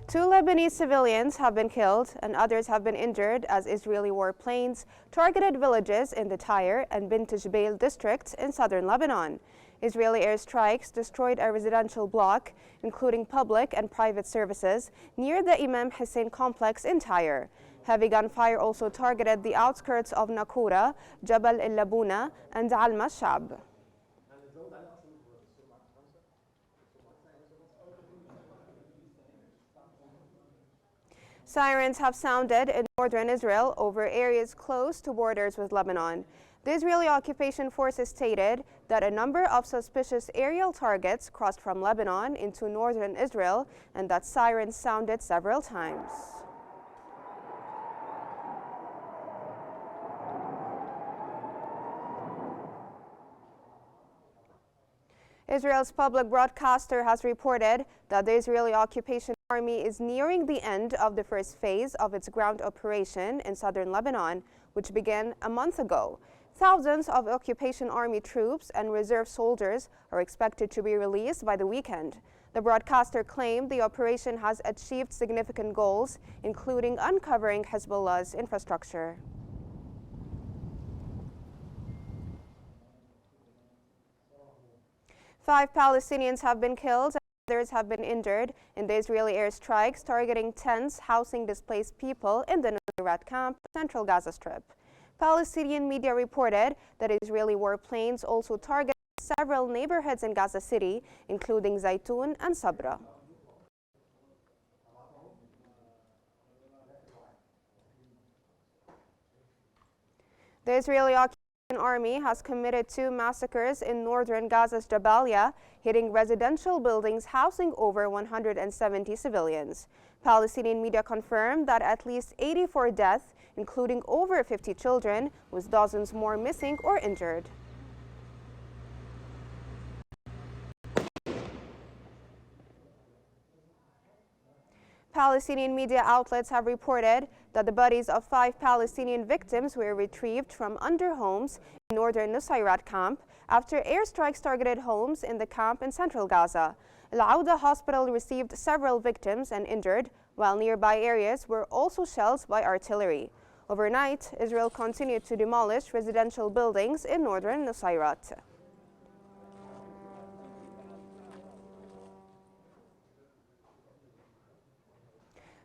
Two Lebanese civilians have been killed and others have been injured as Israeli warplanes targeted villages in the Tyre and Bint Jbeil districts in southern Lebanon. Israeli airstrikes destroyed a residential block, including public and private services, near the Imam Hussein complex in Tyre. Heavy gunfire also targeted the outskirts of Nakura, Jabal el-Labuna, and Al-Mashab. Sirens have sounded in northern Israel over areas close to borders with Lebanon. The Israeli occupation forces stated that a number of suspicious aerial targets crossed from Lebanon into northern Israel and that sirens sounded several times. Israel's public broadcaster has reported that the Israeli occupation army is nearing the end of the first phase of its ground operation in southern Lebanon, which began a month ago. Thousands of occupation army troops and reserve soldiers are expected to be released by the weekend. The broadcaster claimed the operation has achieved significant goals, including uncovering Hezbollah's infrastructure. Five Palestinians have been killed and others have been injured in the Israeli airstrikes targeting tents housing displaced people in the Nusayrat camp, central Gaza Strip. Palestinian media reported that Israeli warplanes also targeted several neighborhoods in Gaza City, including Zaytun and Sabra. The Israeli army has committed two massacres in northern Gaza's Jabalia, hitting residential buildings housing over 170 civilians. Palestinian media confirmed that at least 84 deaths, including over 50 children, with dozens more missing or injured. Palestinian media outlets have reported that the bodies of 5 Palestinian victims were retrieved from under homes in northern Nusayrat camp after airstrikes targeted homes in the camp in central Gaza. Al-Auda hospital received several victims and injured, while nearby areas were also shelled by artillery. Overnight, Israel continued to demolish residential buildings in northern Nusayrat.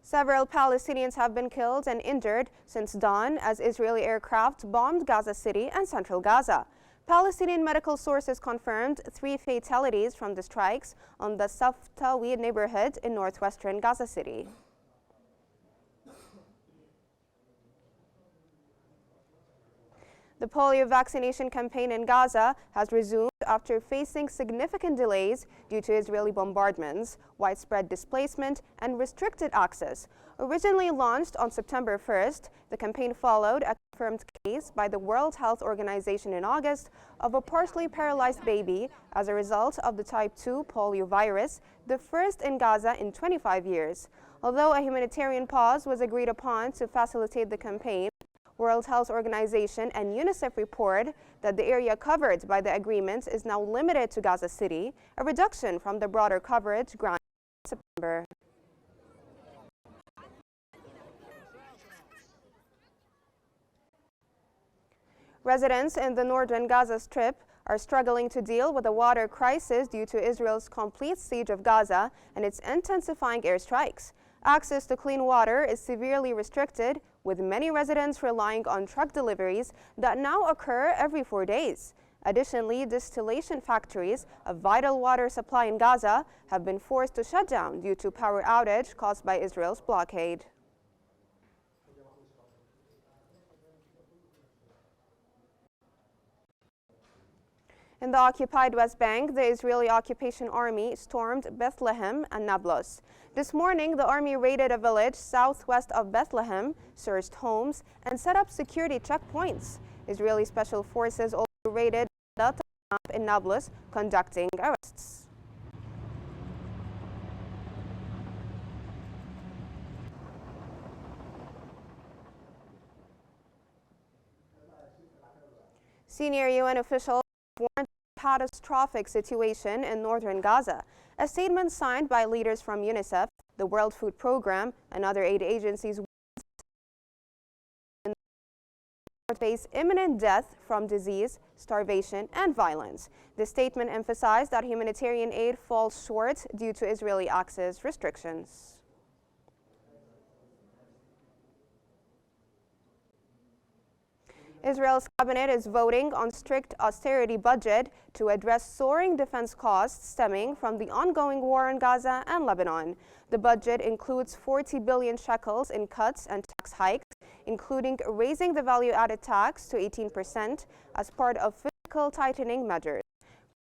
Several Palestinians have been killed and injured since dawn as Israeli aircraft bombed Gaza City and central Gaza. Palestinian medical sources confirmed 3 fatalities from the strikes on the Saftawi neighborhood in northwestern Gaza City. The polio vaccination campaign in Gaza has resumed after facing significant delays due to Israeli bombardments, widespread displacement, and restricted access. Originally launched on September 1st, the campaign followed a confirmed case by the World Health Organization in August of a partially paralyzed baby as a result of the type 2 polio virus, the first in Gaza in 25 years. Although a humanitarian pause was agreed upon to facilitate the campaign, World Health Organization and UNICEF report that the area covered by the agreement is now limited to Gaza City, a reduction from the broader coverage granted in September. Residents in the northern Gaza Strip are struggling to deal with a water crisis due to Israel's complete siege of Gaza and its intensifying airstrikes. Access to clean water is severely restricted, with many residents relying on truck deliveries that now occur every 4 days. Additionally, distillation factories, a vital water supply in Gaza, have been forced to shut down due to power outage caused by Israel's blockade. In the occupied West Bank, the Israeli occupation army stormed Bethlehem and Nablus. This morning, the army raided a village southwest of Bethlehem, searched homes, and set up security checkpoints. Israeli special forces also raided the camp in Nablus, conducting arrests. Senior UN officials warned catastrophic situation in northern Gaza. A statement signed by leaders from UNICEF, The World Food Program and other aid agencies face imminent death from disease, starvation, and violence. The statement emphasized that humanitarian aid falls short due to Israeli access restrictions. Israel's cabinet is voting on strict austerity budget to address soaring defense costs stemming from the ongoing war in Gaza and Lebanon. The budget includes 40 billion shekels in cuts and tax hikes, including raising the value-added tax to 18% as part of fiscal tightening measures.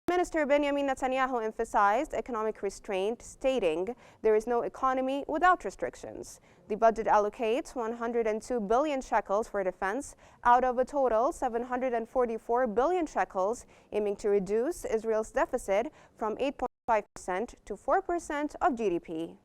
Minister Benjamin Netanyahu emphasized economic restraint, stating there is no economy without restrictions. The budget allocates 102 billion shekels for defense out of a total 744 billion shekels, aiming to reduce Israel's deficit from 8.5% to 4% of GDP.